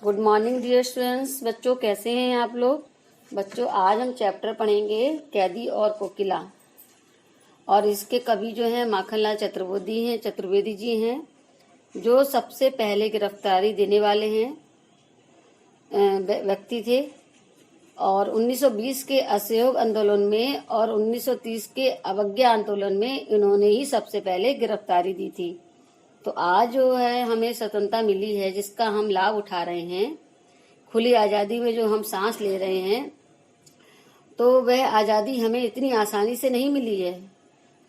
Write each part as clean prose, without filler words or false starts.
Good morning dear students. बच्चों कैसे हैं आप लोग। बच्चों आज हम चैप्टर पढ़ेंगे कैदी और कोकिला। और इसके कवि जो हैं माखनलाल चतुर्वेदी जी हैं, जो सबसे पहले गिरफ्तारी देने वाले हैं व्यक्ति थे। और 1920 के असहयोग आंदोलन में और 1930 के अवज्ञा आंदोलन में इन्होंने ही सबसे पहले गिरफ्तारी दी थी। तो आज जो है हमें स्वतंत्रता मिली है, जिसका हम लाभ उठा रहे हैं, खुली आज़ादी में जो हम सांस ले रहे हैं, तो वह आज़ादी हमें इतनी आसानी से नहीं मिली है।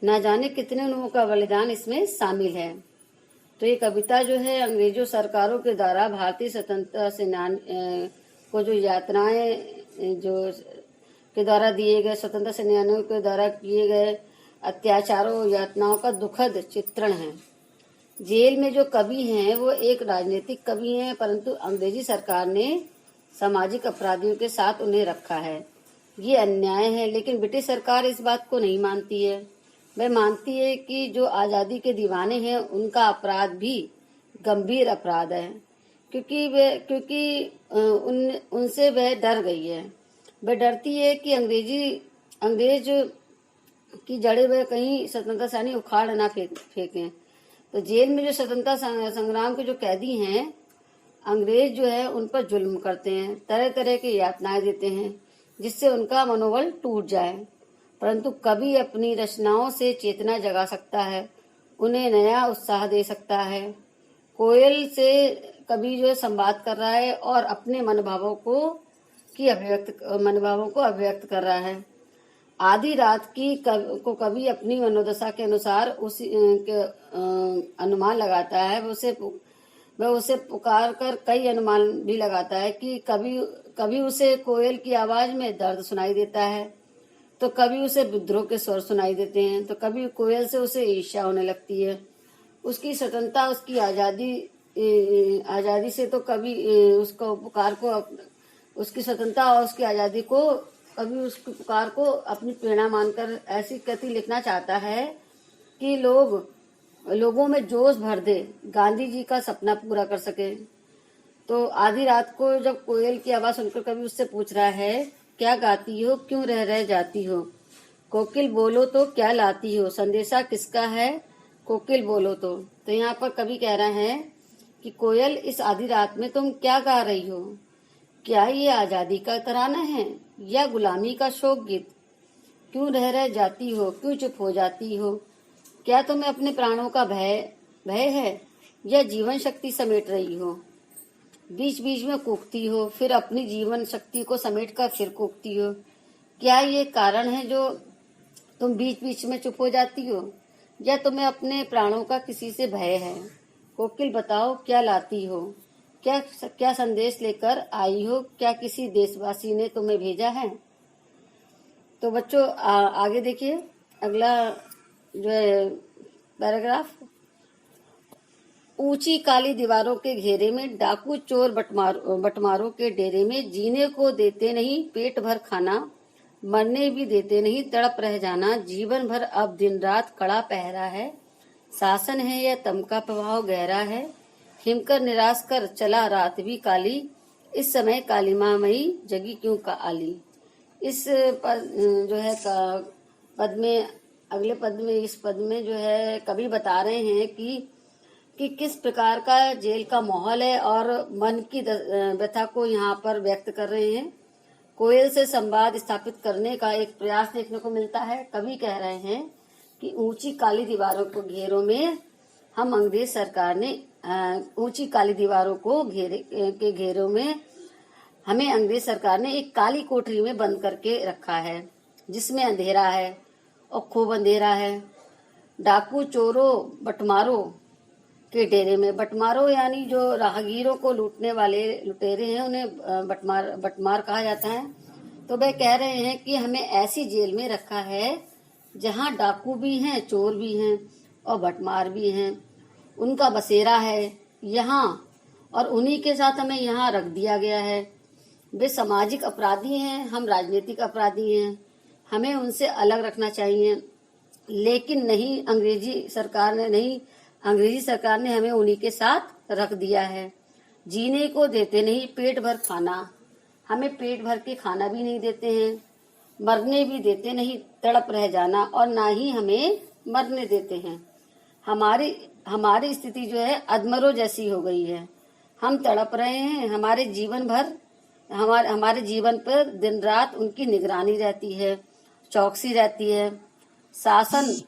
ना जाने कितने लोगों का बलिदान इसमें शामिल है। तो ये कविता जो है अंग्रेजों सरकारों के द्वारा भारतीय स्वतंत्रता सेनानी को जो यातनाएं जो के द्वारा दिए गए, स्वतंत्रता सेनानियों के द्वारा किए गए अत्याचारों यातनाओं का दुखद चित्रण है। जेल में जो कवि हैं वो एक राजनीतिक कवि हैं, परंतु अंग्रेजी सरकार ने सामाजिक अपराधियों के साथ उन्हें रखा है। ये अन्याय है, लेकिन ब्रिटिश सरकार इस बात को नहीं मानती है। वह मानती है कि जो आज़ादी के दीवाने हैं उनका अपराध भी गंभीर अपराध है, क्योंकि उनसे वह डर गई है। वह डरती है कि अंग्रेज की जड़ें वह कहीं स्वतंत्रता सेनानी उखाड़ ना फेंकें। तो जेल में जो स्वतंत्रता संग्राम के जो कैदी हैं, अंग्रेज जो है उन पर जुल्म करते हैं, तरह तरह की यातनाएं देते हैं, जिससे उनका मनोबल टूट जाए। परंतु कवि अपनी रचनाओं से चेतना जगा सकता है, उन्हें नया उत्साह दे सकता है। कोयल से कवि जो है संवाद कर रहा है और अपने मनोभावों को अभिव्यक्त कर रहा है। आधी रात की को कवि अपनी मनोदशा के अनुसार उसी के अनुमान लगाता है। वह उसे पुकार कर कई अनुमान भी लगाता है कि कभी उसे कोयल की आवाज में दर्द सुनाई देता है, तो कभी उसे विद्रोह के स्वर सुनाई देते हैं, तो कभी कोयल से उसे ईर्ष्या होने लगती है। उसकी स्वतंत्रता, उसकी आजादी से तो कभी उसको पुकार को, उसकी स्वतंत्रता और उसकी आजादी को कभी उसकी पुकार को अपनी प्रेरणा मानकर ऐसी कृति लिखना चाहता है कि लोगों में जोश भर दे, गांधी जी का सपना पूरा कर सके। तो आधी रात को जब कोयल की आवाज सुनकर कभी उससे पूछ रहा है, क्या गाती हो, क्यों रह जाती हो, कोकिल बोलो तो क्या लाती हो, संदेशा किसका है, कोकिल बोलो तो यहाँ पर कवि कह रहा है कि कोयल, इस आधी रात में तुम क्या गा रही हो। क्या ये आजादी का तराना है या गुलामी का शोक गीत। क्यों रह जाती हो, क्यों चुप हो जाती हो। क्या तुम्हें अपने प्राणों का भय है या जीवन शक्ति समेट रही हो। बीच बीच में कूकती हो, फिर अपनी जीवन शक्ति को समेट कर फिर कूकती हो। क्या ये कारण है जो तुम बीच बीच में चुप हो जाती हो, या तुम्हें अपने प्राणों का किसी से भय है। कोकिल बताओ क्या लाती हो, क्या संदेश लेकर आई हो, क्या किसी देशवासी ने तुम्हें भेजा है। तो बच्चों आगे देखिए अगला जो है पैराग्राफ। ऊंची काली दीवारों के घेरे में, डाकू चोर बटमारों के डेरे में, जीने को देते नहीं पेट भर खाना, मरने भी देते नहीं तड़प रह जाना, जीवन भर अब दिन रात कड़ा पहरा है, शासन है या तम का प्रभाव गहरा है, हिमकर निराश कर चला रात भी काली, इस समय काली माँ मई जगी क्यों का आली। इस जो है पद में, अगले पद में, इस पद में जो है कवि बता रहे हैं कि किस प्रकार का जेल का माहौल है और मन की व्यथा को यहाँ पर व्यक्त कर रहे हैं। कोयल से संवाद स्थापित करने का एक प्रयास देखने को मिलता है। कवि कह रहे हैं कि ऊंची काली दीवारों को घेरों में हम अंग्रेज सरकार ने ऊंची काली दीवारों को घेरों में हमें अंग्रेज सरकार ने एक काली कोठरी में बंद करके रखा है, जिसमें अंधेरा है और खूब अंधेरा है। डाकू चोरों बटमारों के डेरे में, बटमारों यानी जो राहगीरों को लूटने वाले लुटेरे हैं, उन्हें बटमार कहा जाता है। तो वह कह रहे हैं कि हमें ऐसी जेल में रखा है जहां डाकू भी हैं, चोर भी हैं और बटमार भी हैं, उनका बसेरा है यहाँ, और उन्हीं के साथ हमें यहाँ रख दिया गया है। वे सामाजिक अपराधी हैं, हम राजनीतिक अपराधी हैं, हमें उनसे अलग रखना चाहिए, लेकिन नहीं, अंग्रेजी सरकार ने हमें उन्हीं के साथ रख दिया है। जीने को देते नहीं पेट भर खाना, हमें पेट भर के खाना भी नहीं देते हैं, मरने भी देते नहीं तड़प रह जाना, और ना ही हमें मरने देते हैं। हमारी स्थिति जो है अधमरों जैसी हो गई है। हम तड़प रहे हैं, हमारे जीवन भर हमारे जीवन पर दिन रात उनकी निगरानी रहती है, चौकसी रहती है। शासन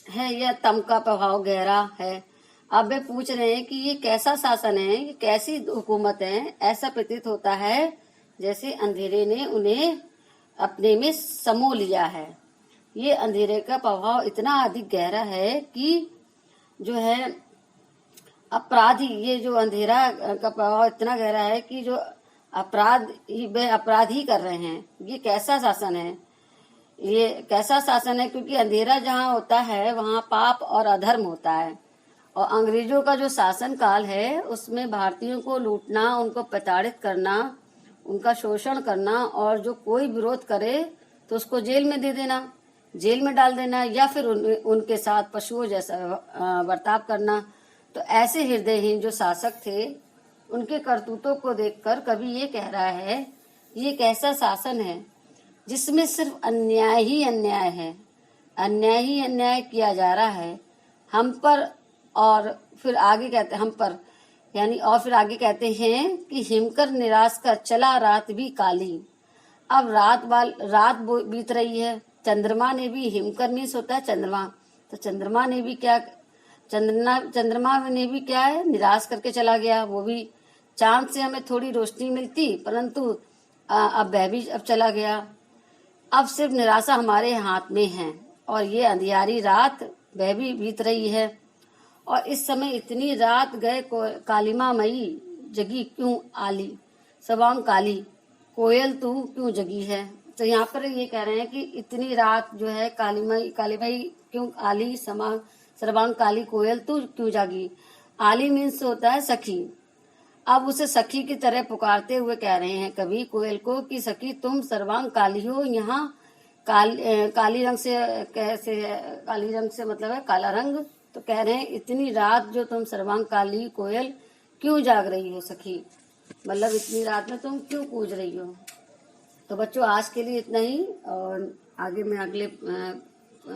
है यह तम का प्रभाव गहरा है। अब वे पूछ रहे हैं कि ये कैसा शासन है, ये कैसी हुकूमत है। ऐसा प्रतीत होता है जैसे अंधेरे ने उन्हें अपने में समो लिया है। ये अंधेरे का प्रभाव इतना अधिक गहरा है कि जो है अपराधी, ये जो अंधेरा का प्रभाव इतना गहरा है कि जो अपराध ही कर रहे हैं। ये कैसा शासन है, ये कैसा शासन है, क्योंकि अंधेरा जहाँ होता है वहाँ पाप और अधर्म होता है। और अंग्रेजों का जो शासन काल है उसमें भारतीयों को लूटना, उनको प्रताड़ित करना, उनका शोषण करना, और जो कोई विरोध करे तो उसको जेल में दे देना, जेल में डाल देना, या फिर उनके साथ पशुओं जैसा बर्ताव करना। तो ऐसे हृदयहीन जो शासक थे उनके करतूतों को देखकर कवि ये कह रहा है, ये कैसा शासन है जिसमें सिर्फ अन्याय ही अन्याय है, अन्याय ही अन्याय किया जा रहा है हम पर। और फिर आगे कहते हम पर यानी, और फिर आगे कहते हैं कि हिमकर निराश कर चला रात भी काली। अब रात बीत रही है, चंद्रमा ने भी, हिमकर मीन्स होता है चंद्रमा, तो चंद्रमा ने भी क्या है, निराश करके चला गया। वो भी चांद से हमें थोड़ी रोशनी मिलती, परंतु अब वह भी अब चला गया। अब सिर्फ निराशा हमारे हाथ में है, और ये अंधियारी रात वह भी बीत रही है। और इस समय इतनी रात गए कालिमा मई जगी क्यों आली, सवांग काली कोयल तू क्यों जगी है। तो यहाँ पर ये कह रहे हैं कि इतनी रात जो है कालीमाई क्यों आली, सर्वांग काली कोयल तू क्यों जागी। आली मीन्स होता है सखी। अब उसे सखी की तरह पुकारते हुए कह रहे हैं कवि कोयल को कि सखी तुम सर्वांग काली हो। यहाँ काली रंग से कैसे, काली रंग से मतलब है काला रंग। तो कह रहे हैं इतनी रात जो तुम सर्वांग काली कोयल क्यों जाग रही हो सखी, मतलब इतनी रात में तुम क्यों कूज रही हो। तो बच्चों आज के लिए इतना ही, और आगे मैं अगले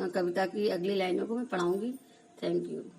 कविता की अगली लाइनों को मैं पढ़ाऊंगी। Thank you.